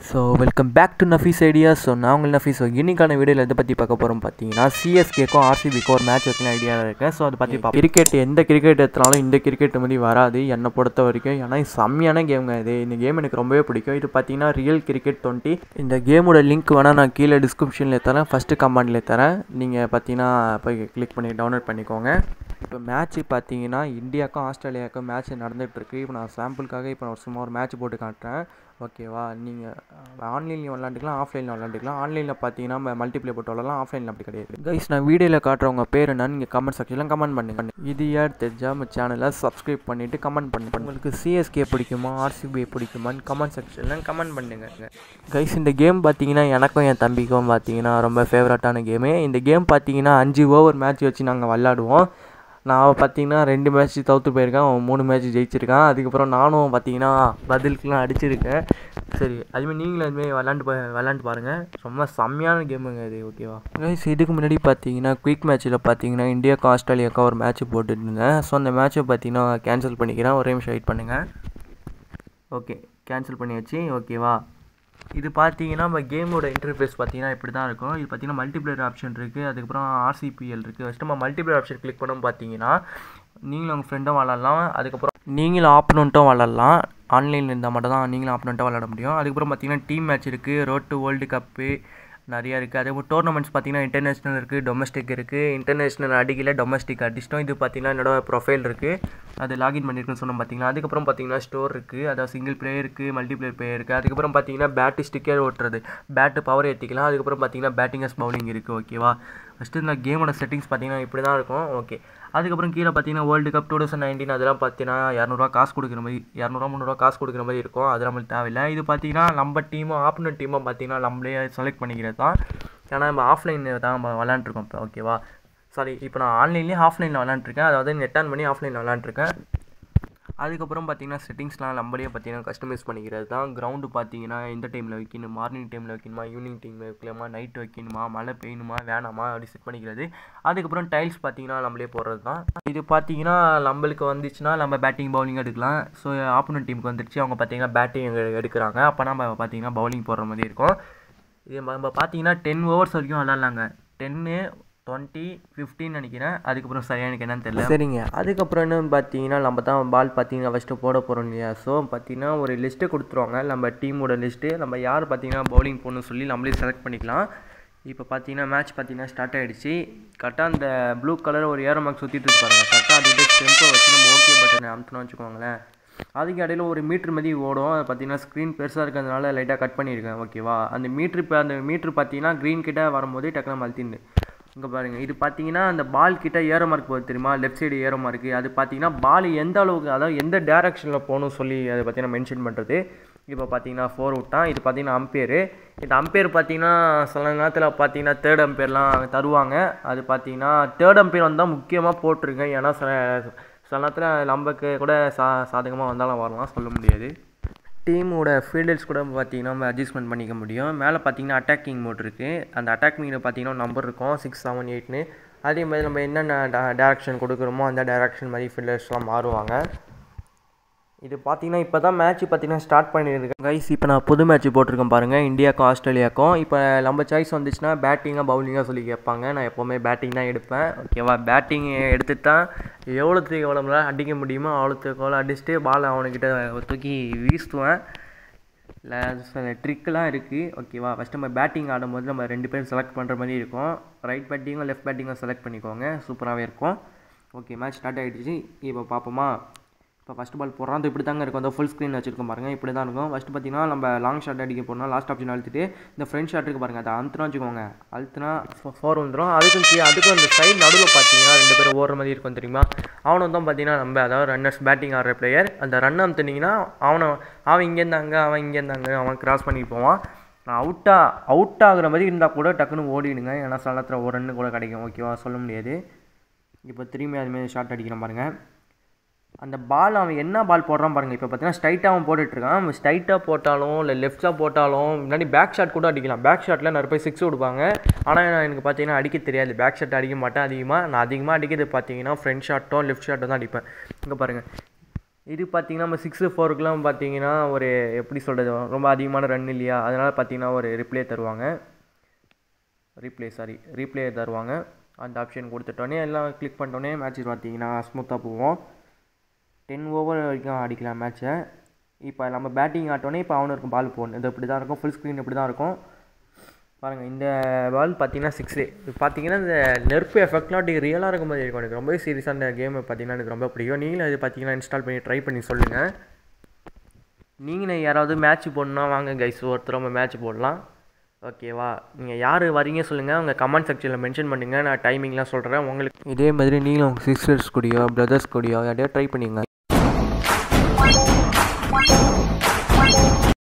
So welcome back to Nafees idea. So நான் உங்கள் Nafees. So இன்னைக்கான வீடியோவில் எதை பற்றி பார்க்க போகிறோம் பார்த்தீங்கன்னா, சிஎஸ்கேக்கும் ஆர்சிபிக்கும் ஒரு மேட்ச் வைக்கலாம் ஐடியாவில் இருக்கேன். ஸோ அதை பற்றி கிரிக்கெட் எந்த கிரிக்கெட் எடுத்தாலும் இந்த கிரிக்கெட் மாதிரி வராது என்னை பொறுத்த வரைக்கும். ஏன்னா செம்மையான கேமுங்க இது. இந்த கேம் எனக்கு ரொம்பவே பிடிக்கும். இது பார்த்தீங்கன்னா ரியல் கிரிக்கெட் 20. இந்த கேமோட லிங்க் வேணால் நான் கீழே டிஸ்கிரிப்ஷனில் தரேன், ஃபஸ்ட்டு கமெண்ட்லேயே தரேன். நீங்கள் பார்த்தீங்கன்னா போய் கிளிக் பண்ணி டவுன்லோட் பண்ணிக்கோங்க. இப்போ மேட்ச்சு பார்த்தீங்கன்னா இந்தியாவுக்கும் ஆஸ்திரேலியாவுக்கும் மேட்ச் நடந்துகிட்ருக்கு. இப்போ நான் சாம்பிளுக்காக இப்போ நான் சும்மா ஒரு மேட்ச் போட்டு காட்டுறேன். ஓகேவா? நீங்கள் ஆன்லைன்லையும் விளாண்டுக்கலாம், ஆஃப்லைனில் விளாண்டுக்கலாம். ஆன்லைனில் பார்த்தீங்கன்னா மல்டிப்ளே போட்டு விளாடலாம், ஆஃப்லைனில் அப்படி கிடையாது. கைஸ், நான் வீடியோவில் காட்டுறவங்க பேர் என்னன்னு நீங்கள் கமெண்ட் செக்ஷனில் கமெண்ட் பண்ணுங்க. இது யார் தெரிஞ்சால் நம்ம சேனலை சப்ஸ்கிரைப் பண்ணிவிட்டு கமெண்ட் பண்ணுங்க. உங்களுக்கு சிஎஸ்கே பிடிக்குமா ஆர்சிபி பிடிக்குமான்னு கமெண்ட் செக்ஷனில் கமெண்ட் பண்ணுங்க. கைஸ், இந்த கேம் பார்த்தீங்கன்னா எனக்கும் என் தம்பிக்கும் பார்த்தீங்கன்னா ரொம்ப ஃபேவரட்டான கேமு. இந்த கேம் பார்த்தீங்கன்னா 5 ஓவர் மேட்ச் வச்சு நாங்கள் விளாடுவோம். நான் பார்த்தீங்கன்னா 2 மேட்ச் தவிர்த்து போயிருக்கேன், அவன் 3 மேட்ச் ஜெயிச்சிருக்கான். அதுக்கப்புறம் நானும் பார்த்தீங்கன்னா பதிலுக்குலாம் அடிச்சிருக்கேன். சரி, அதுமாதிரி நீங்களும் அதுமாதிரி விளாண்டு பாருங்கள். ரொம்ப செம்மையான கேமுங்க இது. ஓகேவா கைஸ்? இதுக்கு முன்னாடி பார்த்தீங்கன்னா குயிக் மேட்ச்சில் பார்த்தீங்கன்னா இந்தியாவுக்கு ஆஸ்திரேலியாவுக்கு ஒரு மேட்ச் போட்டுட்டு இருந்தேன். ஸோ அந்த மேட்ச்சை பார்த்தீங்கன்னா கேன்சல் பண்ணிக்கிறேன். ஒரே நிமிஷம் வெயிட் பண்ணுங்கள். ஓகே, கேன்சல் பண்ணியாச்சு. ஓகேவா? இது பார்த்தீங்கன்னா நம்ம கேமோட இன்டர்ஃபேஸ் பார்த்தீங்கன்னா இப்படி தான் இருக்கும். இது பார்த்தீங்கன்னா மல்டிப்ளேயர் ஆப்ஷன் இருக்குது, அதுக்கப்புறம் ஆர்சிபிஎல் இருக்குது. ஃபஸ்ட்டு நம்ம மல்டிப்ளேயர் ஆப்ஷன் கிளிக் பண்ணோம் பார்த்தீங்கன்னா நீங்களும் உங்கள் ஃப்ரெண்டும் விளாட்லாம், அதுக்கப்புறம் நீங்களும் ஆப்பனண்ட்டும் விளாட்லாம். ஆன்லைனில் இருந்தால் மட்டும் தான் நீங்களும் ஆப்பனண்ட்டாக விளாட முடியும். அதுக்கப்புறம் பார்த்தீங்கன்னா டீம் மேட்ச் இருக்குது, ரோட் டு வேர்ல்டு கப்பு நிறையா இருக்குது. அதேபோல் டோர்னமெண்ட்ஸ் பார்த்தீங்கன்னா இன்டர்நேஷ்னல் இருக்குது, டொமஸ்டிக் இருக்குது. இன்டர்நேஷ்னல் அடிக்கல, டொமஸ்டிக் அடிச்சிட்டோம். இது பார்த்தீங்கன்னா என்னோட ப்ரொஃபைல் இருக்குது, அது லாகின் பண்ணியிருக்குன்னு சொன்னோம் பார்த்தீங்கன்னா. அதுக்கப்புறம் பார்த்தீங்கன்னா ஸ்டோர் இருக்குது, அதாவது சிங்கிள் பிளேயர் இருக்குது, மல்டிப்ளேயர் பிளேயர் இருக்குது. அதுக்கப்புறம் பார்த்தீங்கன்னா பேட்டு ஸ்டிக்கர் ஓட்டுறது, பேட்டு பவர் ஏற்றிக்கலாம். அதுக்கப்புறம் பார்த்தீங்கன்னா பேட்டிங்கஸ் பவுலிங் இருக்குது. ஓகேவா? ஃபஸ்ட்டு இந்த கேமோட செட்டிங்ஸ் பார்த்தீங்கன்னா இப்படி தான் இருக்கும். ஓகே, அதுக்கப்புறம் கீழே பார்த்தீங்கன்னா வேர்ல்டு கப் 2019 அதெல்லாம் பார்த்தீங்கன்னா 200 காசு கொடுக்குற மாதிரி, 200 300 காசு கொடுக்குற மாதிரி இருக்கும். அது நம்மளுக்கு தேவையில்லை. இது பார்த்தீங்கன்னா நம்ம டீமும் ஆப்போனன்ட் டீமும் பார்த்தீங்கன்னா நம்மளே செலக்ட் பண்ணிக்கிறது தான். ஏன்னா நம்ம ஆஃப்லைனில் தான் நம்ம விளாண்டுருக்கோம் இப்போ. ஓகேவா? சாரி, இப்போ நான் ஆன்லைன்லேயே ஆஃப்லைனில் விளாண்டுருக்கேன், அதாவது நெட் ஆன் பண்ணி ஆஃப்லைனில் விளாண்டுருக்கேன். அதுக்கப்புறம் பார்த்தீங்கன்னா செட்டிங்ஸ்லாம் நம்மளே பார்த்தீங்கன்னா கஸ்டமைஸ் பண்ணிக்கிறது தான். கிரவுண்டு பார்த்தீங்கன்னா எந்த டைமில் வைக்கணும், மார்னிங் டைமில் வைக்கணுமா, ஈவினிங் டைமில் வைக்கலாமா, நைட் வைக்கணுமா, மழை பெய்யணுமா வேணாமா, அப்படி செட் பண்ணிக்கிறது. அதுக்கப்புறம் டைல்ஸ் பார்த்தீங்கன்னா நம்மளே போடுறது தான். இது பார்த்தீங்கன்னா நம்மளுக்கு வந்துச்சுன்னா நம்ம பேட்டிங் பவுலிங் எடுக்கலாம். ஸோ ஆப்போனன்ட் டீமுக்கு வந்துடுச்சு, அவங்க பார்த்தீங்கன்னா பேட்டிங் எடுக்கிறாங்க, அப்போ நம்ம பார்த்தீங்கன்னா பவுலிங் போடுற மாதிரி இருக்கும். இது நம்ம பார்த்தீங்கன்னா 10 ஓவர்ஸ் வரைக்கும் விளாட்லாங்க. 10, 20, 15 நினைக்கிறேன். அதுக்கப்புறம் சரியாக எனக்கு என்னன்னு தெரியல. சரிங்க, அதுக்கப்புறம் என்ன பார்த்தீங்கன்னா நம்ம தான் பால் பார்த்தீங்கன்னா ஃபஸ்ட்டு போட போகிறோம் இல்லையா? ஸோ பார்த்தீங்கன்னா ஒரு லிஸ்ட்டு கொடுத்துருவாங்க, நம்ம டீமோட லிஸ்ட்டு. நம்ம யார் பார்த்தீங்கன்னா பவுலிங் போடணும்னு சொல்லி நம்மளே செலக்ட் பண்ணிக்கலாம். இப்போ பார்த்தீங்கன்னா மேட்ச் பார்த்தீங்கன்னா ஸ்டார்ட் ஆகிடுச்சு. கரெக்டாக அந்த ப்ளூ கலர் ஒரு ஏரோ மார்க் சுற்றிட்டு இருப்பாங்க. கரெக்டாக அதுக்கிட்ட ஸ்டெம்பை வச்சு நம்ம ஓகே பட்டனை அமுத்தினோம் வச்சுக்கோங்களேன். அதுக்கு இடையில ஒரு மீட்ரு மாதிரி ஓடும். அது பார்த்தீங்கன்னா ஸ்க்ரீன் பெருசாக இருக்கிறதுனால லைட்டாக கட் பண்ணியிருக்கேன். ஓகேவா? அந்த மீட்ரு பார்த்தீங்கன்னா க்ரீன் கிட்ட வரும்போது டக்குனு அழுத்தின்னு இங்கே பாருங்கள். இது பார்த்தீங்கன்னா அந்த பால் கிட்ட ஏரோ மார்க் போகுது தெரியுமா? Left side aero mark. அது பார்த்தீங்கன்னா பால் எந்த அளவுக்கு, அதாவது எந்த டேரக்ஷனில் போகணும்னு சொல்லி அதை பார்த்தீங்கன்னா மென்ஷன் பண்ணுறது. இப்போ பார்த்தீங்கன்னா 4 விட்டான். இது பார்த்தீங்கன்னா அம்பேரு. இந்த அம்பேர் பார்த்தீங்கன்னா சில நேரத்தில் பார்த்தீங்கன்னா தேர்ட் அம்பேர்லாம் தருவாங்க. அது பார்த்தீங்கன்னா தேர்ட் அம்பேர் வந்தால் முக்கியமாக போட்டிருங்க. ஏன்னா சில நேரத்தில் நமக்கு கூட சாதகமாக வந்தாலும் வரலாம், சொல்ல முடியாது. டீமோட ஃபீல்டர்ஸ் கூட பார்த்தீங்கன்னா நம்ம அட்ஜஸ்ட்மெண்ட் பண்ணிக்க முடியும். மேலே பார்த்தீங்கன்னா அட்டாக்கிங் மோட் இருக்குது. அந்த அட்டாக்கிங்கில் பார்த்தீங்கன்னா நம்பர் இருக்கும் 6, 7, 8ன்னு. அதே மாதிரி நம்ம என்னென்ன டேரக்ஷன் கொடுக்குறோமோ அந்த டேரக்ஷன் மாதிரி ஃபீல்டர்ஸ்லாம் மாறுவாங்க. இது பார்த்தீங்கன்னா இப்போ தான் மேட்ச் பார்த்தீங்கன்னா ஸ்டார்ட் பண்ணியிருக்கேன் கைஸ். இப்போ நான் புது மேட்ச் போட்டிருக்கேன் பாருங்கள், இந்தியாவுக்கும் ஆஸ்திரேலியாவுக்கும். இப்போ நம்ம சாய்ஸ் வந்துச்சுன்னா பேட்டிங்காக பவுலிங்காக சொல்லி கேட்பாங்க. நான் எப்போவுமே பேட்டிங் தான் எடுப்பேன். ஓகேவா? பேட்டிங் எடுத்துட்டு தான் எவ்வளோ அடிக்க முடியுமோ அவ்வளோத்துக்கு அடிச்சுட்டு பால் அவனுக்கிட்ட தூக்கி வீசுவேன். இல்லை சில ட்ரிக்கெலாம் இருக்குது. ஓகேவா? ஃபஸ்ட்டு நம்ம பேட்டிங் ஆடும்போது நம்ம 2 பேரும் செலக்ட் பண்ணுற மாதிரி இருக்கும். ரைட் பேட்டிங்கும் லெஃப்ட் பேட்டிங்கும் செலக்ட் பண்ணிக்கோங்க, சூப்பராகவே இருக்கும். ஓகே, மேட்ச் ஸ்டார்ட் ஆகிடுச்சு. இப்போ பார்ப்போமா? இப்போ ஃபஸ்ட் பால் போடுறான். அது இப்படி தாங்க இருக்கும். அந்த ஃபுல் ஸ்க்ரீன் வச்சுருக்கோம் பாருங்கள், இப்படி தான் இருக்கும். ஃபஸ்ட்டு பார்த்தீங்கன்னா நம்ம லாங் ஷாட் அடிக்க போனால் லாஸ்ட் ஆப்ஷன் அழுத்திட்டு இந்த ஃப்ரண்ட் ஷாட் இருக்குது பாருங்கள், அதை அழுத்தினா வச்சுக்கோங்க. அழுத்தினா 4 வந்துடும். அதுக்கும் அந்த சைடு நடுவில் பார்த்தீங்கன்னா 2 பேரும் ஓடுற மாதிரி இருக்கும் தெரியுமா? அவனும் தான் பார்த்தீங்கன்னா நம்ம, அதாவது ரன்னர்ஸ் பேட்டிங் ஆடுற பிளேயர். அந்த ரன் அமுத்துனீங்கன்னா அவன் இங்கேருந்தாங்க, அவன் கிராஸ் பண்ணி போவான். அவுட் ஆகுற மாதிரி இருந்தால் கூட டக்குன்னு ஓடிடுங்க. ஏன்னா சில நேரத்தில் ஒரு ரன்னு கூட கிடைக்கும். ஓகேவா? சொல்ல முடியாது. இப்போ திரும்பி அதுமாரி ஷாட் அடிக்கிறேன் பாருங்கள். அந்த பால் அவன் என்ன பால் போடுறான் பாருங்கள். இப்போ பார்த்தீங்கன்னா ஸ்ட்ரைட்டாக அவன் போட்டுட்ருக்கான். அவன் ஸ்ட்ரைட்டாக போட்டாலும் இல்லை லெஃப்டாக போட்டாலும் முன்னாடி பேக் ஷாட் கூட அடிக்கலாம். பேக் ஷாட்டில் நிறைய பேர் 6 கொடுப்பாங்க. ஆனால் எனக்கு பார்த்தீங்கன்னா அடிக்க தெரியாது. பேக் ஷாட் அடிக்க மாட்டேன் அதிகமாக. நான் அதிகமாக அடிக்கிறது பார்த்தீங்கன்னா ஃப்ரண்ட் ஷாட்டோ லெஃப்ட் ஷாட்டோ தான் அடிப்பேன். இங்கே பாருங்கள், இது பார்த்தீங்கன்னா நம்ம 6-4க்குலாம் பார்த்தீங்கன்னா ஒரு எப்படி சொல்கிறது ரொம்ப அதிகமான ரன் இல்லையா, அதனால் பார்த்தீங்கன்னா ஒரு ரீப்ளே தருவாங்க. அந்த ஆப்ஷன் கொடுத்துட்டோன்னே எல்லாம் கிளிக் பண்ணிட்டோன்னே மேட்ச் பார்த்தீங்கன்னா ஸ்மூத்தாக போவோம். 10 ஓவர் வரைக்கும் அடிக்கலாம் மேட்ச்சை. இப்போ நம்ம பேட்டிங் ஆட்டோன்னே இப்போ அவனுக்கு பால் போகணும். இது இப்படி தான் இருக்கும், ஃபுல் ஸ்க்ரீன் இப்படி தான் இருக்கும். பாருங்கள், இந்த பால் பார்த்தீங்கன்னா 6. இது பார்த்தீங்கன்னா இந்த நெருப்பு எஃபெக்ட்லாம் அப்படி ரியலாக இருக்கும் மாதிரி இருக்கும். எனக்கு ரொம்பவே சீரியஸாக அந்த கேமை பார்த்தீங்கன்னா எனக்கு ரொம்ப பிடிக்கும். நீங்களும் இது பார்த்தீங்கன்னா இன்ஸ்டால் பண்ணி ட்ரை பண்ணி சொல்லுங்கள். நீங்களும் யாராவது மேட்ச் போடணுன்னா வாங்க கைஸ், ஒருத்தர் நம்ம மேட்ச் போடலாம். ஓகேவா? நீங்கள் யார் வரீங்க சொல்லுங்கள், உங்கள் கமெண்ட் செக்ஷனில் மென்ஷன் பண்ணுங்கள். நான் டைமிங்லாம் சொல்கிறேன் உங்களுக்கு. இதே மாதிரி நீங்களும் உங்கள் சிஸ்டர்ஸ் கூடயோ பிரதர்ஸ் கூடயோ யாரையோ ட்ரை பண்ணிங்க.